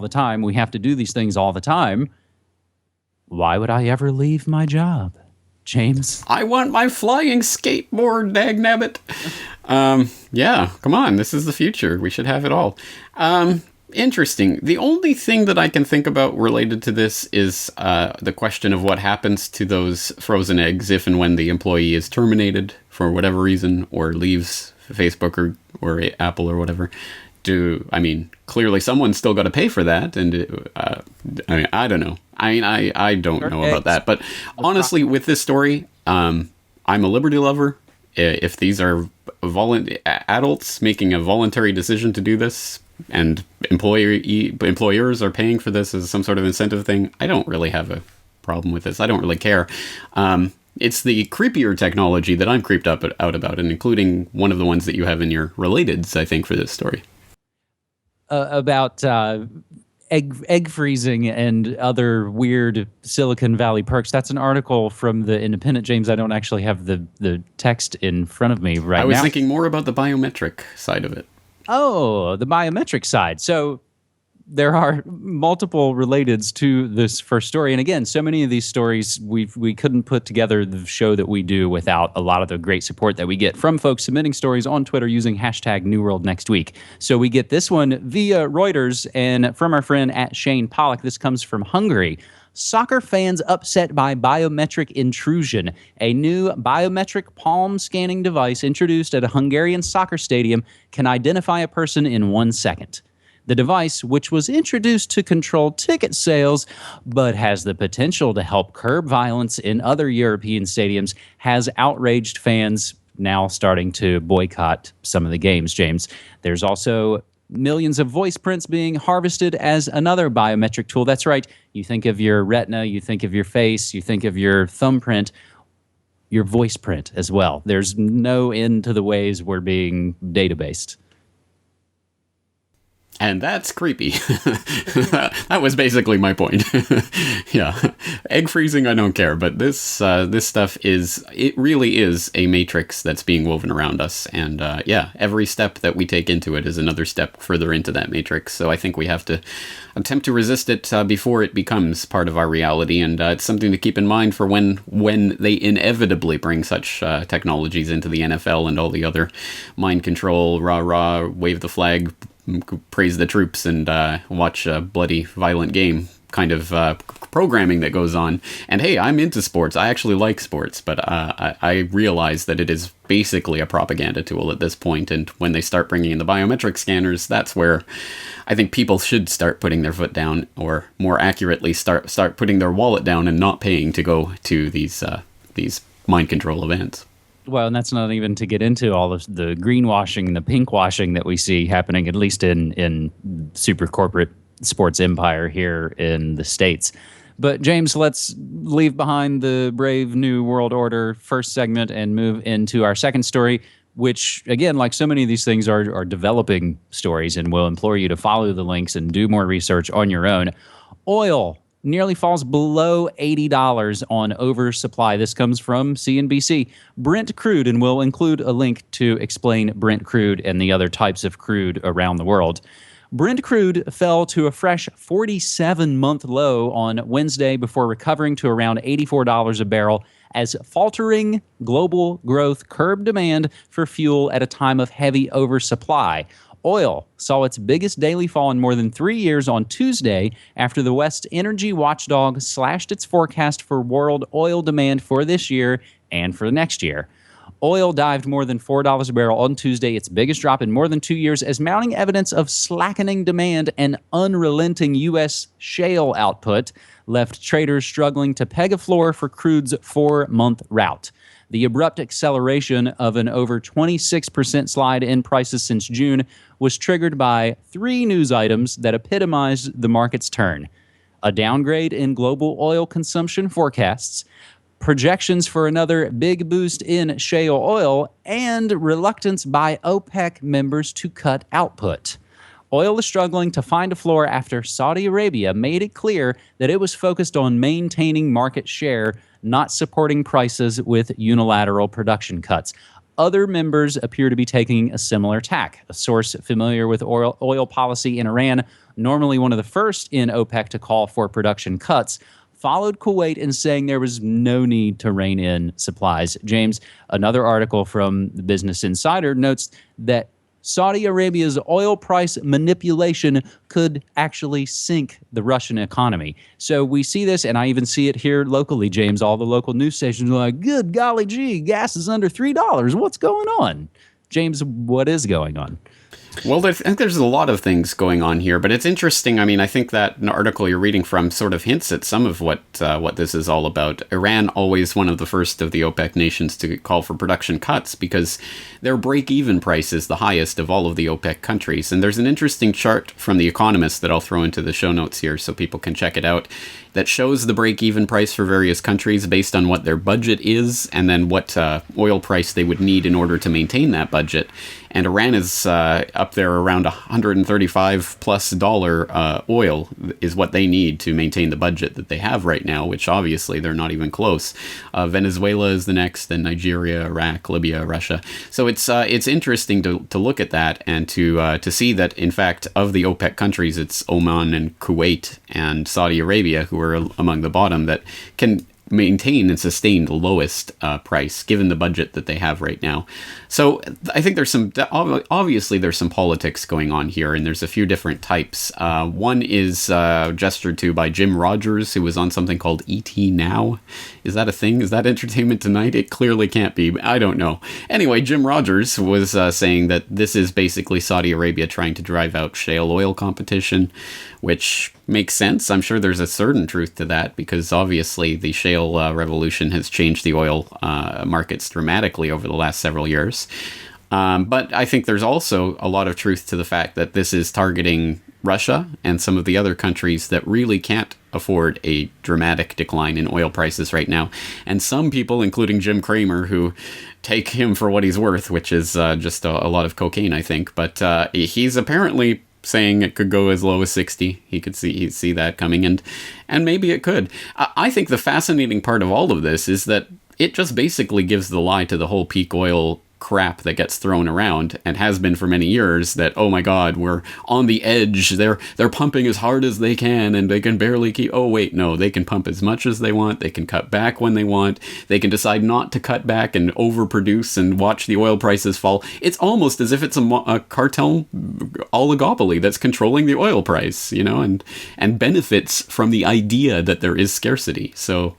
the time. We have to do these things all the time. Why would I ever leave my job? James? I want my flying skateboard, dagnabbit. Yeah, come on. This is the future. We should have it all. Interesting. The only thing that I can think about related to this is the question of what happens to those frozen eggs if and when the employee is terminated for whatever reason or leaves Facebook or Apple or whatever. Clearly someone's still got to pay for that, and I don't know. I don't know about that, but honestly, with this story, I'm a liberty lover. If these are adults making a voluntary decision to do this, and employers are paying for this as some sort of incentive thing, I don't really have a problem with this. I don't really care. It's the creepier technology that I'm creeped out about, and including one of the ones that you have in your relateds, I think, for this story. About egg freezing and other weird Silicon Valley perks. That's an article from The Independent. James, I don't actually have the text in front of me right now. I was thinking more about the biometric side of it. Oh, the biometric side. So there are multiple relateds to this first story. And again, so many of these stories, we couldn't put together the show that we do without a lot of the great support that we get from folks submitting stories on Twitter using hashtag #NewWorldNextWeek. So we get this one via Reuters and from our friend at Shane Pollock. This comes from Hungary. Soccer fans upset by biometric intrusion. A new biometric palm scanning device introduced at a Hungarian soccer stadium can identify a person in 1 second. The device, which was introduced to control ticket sales, but has the potential to help curb violence in other European stadiums, has outraged fans now starting to boycott some of the games, James. There's also millions of voice prints being harvested as another biometric tool. That's right. You think of your retina, you think of your face, you think of your thumbprint, your voice print as well. There's no end to the ways we're being databased. And that's creepy. That was basically my point. Yeah. Egg freezing, I don't care. But this stuff it really is a matrix that's being woven around us. And every step that we take into it is another step further into that matrix. So I think we have to attempt to resist it before it becomes part of our reality. And it's something to keep in mind for when they inevitably bring such technologies into the NFL and all the other mind control, rah-rah, wave the flag, praise the troops, and watch a bloody, violent game kind of programming that goes on. And hey, I'm into sports. I actually like sports, but I realize that it is basically a propaganda tool at this point. And when they start bringing in the biometric scanners, that's where I think people should start putting their foot down, or more accurately, start putting their wallet down and not paying to go to these mind control events. Well, and that's not even to get into all of the greenwashing and the pinkwashing that we see happening, at least in super corporate sports empire here in the States. But James, let's leave behind the brave new world order first segment and move into our second story, which, again, like so many of these things, are developing stories, and we'll implore you to follow the links and do more research on your own. Oil nearly falls below $80 on oversupply. This comes from CNBC. Brent crude, and we'll include a link to explain Brent crude and the other types of crude around the world. Brent crude fell to a fresh 47-month low on Wednesday before recovering to around $84 a barrel as faltering global growth curbed demand for fuel at a time of heavy oversupply. Oil saw its biggest daily fall in more than 3 years on Tuesday after the West energy watchdog slashed its forecast for world oil demand for this year and for next year. Oil dived more than $4 a barrel on Tuesday, its biggest drop in more than 2 years, as mounting evidence of slackening demand and unrelenting U.S. shale output left traders struggling to peg a floor for crude's 4-month rout. The abrupt acceleration of an over 26% slide in prices since June was triggered by 3 news items that epitomized the market's turn: a downgrade in global oil consumption forecasts, projections for another big boost in shale oil, and reluctance by OPEC members to cut output. Oil is struggling to find a floor after Saudi Arabia made it clear that it was focused on maintaining market share, not supporting prices with unilateral production cuts. Other members appear to be taking a similar tack. A source familiar with oil policy in Iran, normally one of the first in OPEC to call for production cuts, followed Kuwait in saying there was no need to rein in supplies. James, another article from the Business Insider notes that Saudi Arabia's oil price manipulation could actually sink the Russian economy. So we see this, and I even see it here locally, James. All the local news stations are like, good golly gee, gas is under $3. What's going on? James, what is going on? Well, I think there's a lot of things going on here, but it's interesting. I mean, I think that an article you're reading from sort of hints at some of what this is all about. Iran, always one of the first of the OPEC nations to call for production cuts because their break-even price is the highest of all of the OPEC countries. And there's an interesting chart from The Economist that I'll throw into the show notes here so people can check it out that shows the break-even price for various countries based on what their budget is and then what oil price they would need in order to maintain that budget. And Iran is up there around $135+ oil is what they need to maintain the budget that they have right now, which obviously they're not even close. Venezuela is the next, then Nigeria, Iraq, Libya, Russia. So it's interesting to look at that and to see that, in fact, of the OPEC countries, it's Oman and Kuwait and Saudi Arabia who are among the bottom that can maintain and sustain the lowest price given the budget that they have right now. So I think there's obviously there's some politics going on here, and there's a few different types. One is gestured to by Jim Rogers, who was on something called ET Now. Is that a thing? Is that Entertainment Tonight? It clearly can't be. I don't know. Anyway, Jim Rogers was saying that this is basically Saudi Arabia trying to drive out shale oil competition, which makes sense. I'm sure there's a certain truth to that because obviously the shale revolution has changed the oil markets dramatically over the last several years. But I think there's also a lot of truth to the fact that this is targeting Russia and some of the other countries that really can't afford a dramatic decline in oil prices right now. And some people, including Jim Cramer, who take him for what he's worth, which is just a lot of cocaine, I think. But he's apparently saying it could go as low as 60. He'd see that coming, and maybe it could. I think the fascinating part of all of this is that it just basically gives the lie to the whole peak oil crap that gets thrown around and has been for many years that, oh my God, we're on the edge. They're pumping as hard as they can and they can barely keep. Oh wait, no, they can pump as much as they want. They can cut back when they want. They can decide not to cut back and overproduce and watch the oil prices fall. It's almost as if it's a cartel oligopoly that's controlling the oil price, and benefits from the idea that there is scarcity. So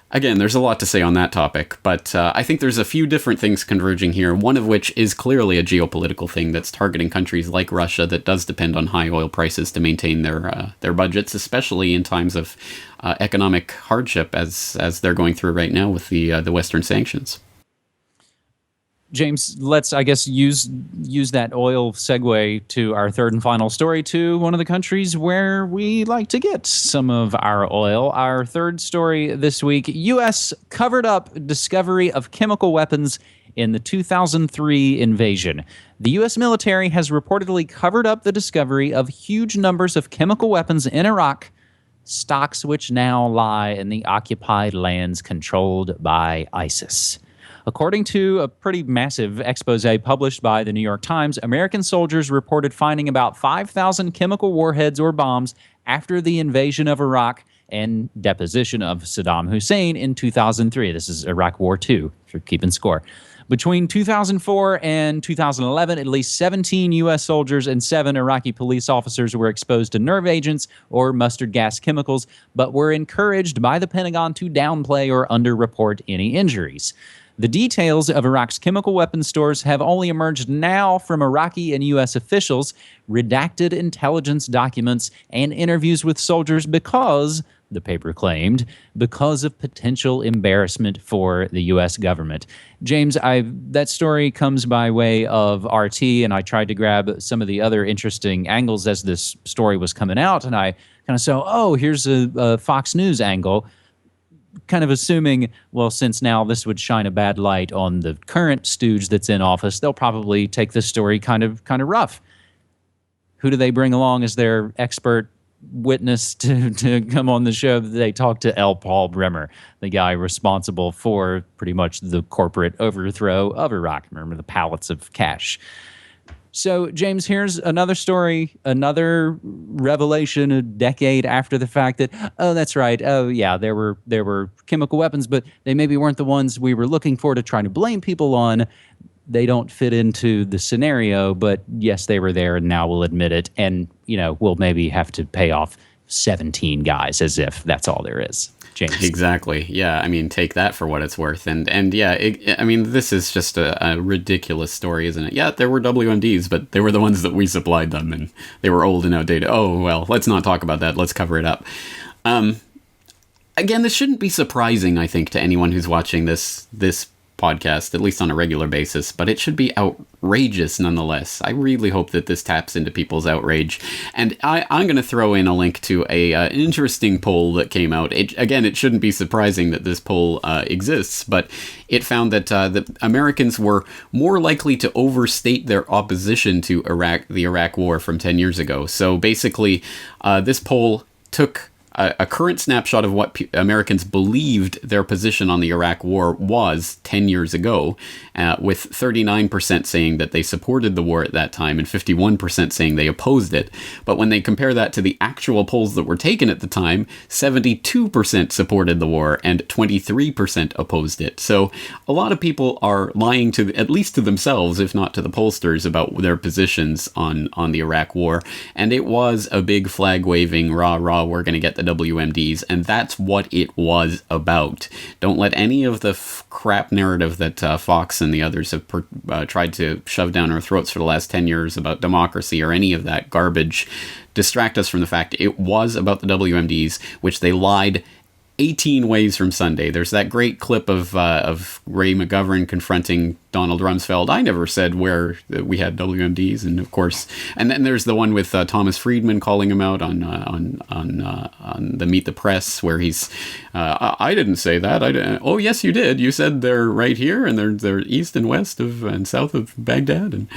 again, there's a lot to say on that topic, but I think there's a few different things converging here, one of which is clearly a geopolitical thing that's targeting countries like Russia that does depend on high oil prices to maintain their budgets, especially in times of economic hardship as they're going through right now with the Western sanctions. James, let's, I guess, use that oil segue to our third and final story to one of the countries where we like to get some of our oil. Our third story this week, U.S. covered up discovery of chemical weapons in the 2003 invasion. The U.S. military has reportedly covered up the discovery of huge numbers of chemical weapons in Iraq, stocks which now lie in the occupied lands controlled by ISIS. According to a pretty massive expose published by the New York Times, American soldiers reported finding about 5,000 chemical warheads or bombs after the invasion of Iraq and deposition of Saddam Hussein in 2003. This is Iraq War II, if you're keeping score. Between 2004 and 2011, at least 17 U.S. soldiers and 7 Iraqi police officers were exposed to nerve agents or mustard gas chemicals, but were encouraged by the Pentagon to downplay or underreport any injuries. The details of Iraq's chemical weapons stores have only emerged now from Iraqi and U.S. officials, redacted intelligence documents, and interviews with soldiers because, the paper claimed, because of potential embarrassment for the U.S. government. James, that story comes by way of RT, and I tried to grab some of the other interesting angles as this story was coming out, and I kind of saw, here's a Fox News angle, kind of assuming, well, since now this would shine a bad light on the current stooge that's in office, they'll probably take this story kind of rough. Who do they bring along as their expert witness to come on the show, they talked to L. Paul Bremer, the guy responsible for pretty much the corporate overthrow of Iraq. Remember the pallets of cash. So, James, here's another story, another revelation a decade after the fact that, oh, that's right. Oh, yeah, there were chemical weapons, but they maybe weren't the ones we were looking for to try to blame people on. They don't fit into the scenario, but yes, they were there, and now we'll admit it. And, we'll maybe have to pay off 17 guys as if that's all there is. James. Exactly. Yeah. I mean, take that for what it's worth. And yeah, I mean, this is just a ridiculous story, isn't it? Yeah, there were WMDs, but they were the ones that we supplied them, and they were old and outdated. Oh, well, let's not talk about that. Let's cover it up. Again, this shouldn't be surprising, I think, to anyone who's watching this podcast, at least on a regular basis, but it should be outrageous nonetheless. I really hope that this taps into people's outrage. And I'm going to throw in a link to an interesting poll that came out. It shouldn't be surprising that this poll exists, but it found that the Americans were more likely to overstate their opposition to the Iraq War from 10 years ago. So basically, this poll took a current snapshot of what Americans believed their position on the Iraq War was 10 years ago, with 39% saying that they supported the war at that time and 51% saying they opposed it. But when they compare that to the actual polls that were taken at the time, 72% supported the war and 23% opposed it. So a lot of people are lying at least to themselves, if not to the pollsters, about their positions on the Iraq War. And it was a big flag waving, rah, rah, we're going to get the WMDs, and that's what it was about. Don't let any of the crap narrative that Fox and the others have tried to shove down our throats for the last 10 years about democracy or any of that garbage distract us from the fact it was about the WMDs, which they lied 18 ways from Sunday. There's that great clip of Ray McGovern confronting Donald Rumsfeld. I never said where we had WMDs, and of course, and then there's the one with Thomas Friedman calling him out on the Meet the Press, where he's, I didn't say that. Oh yes, you did. You said they're right here, and they're east and west of and south of Baghdad, and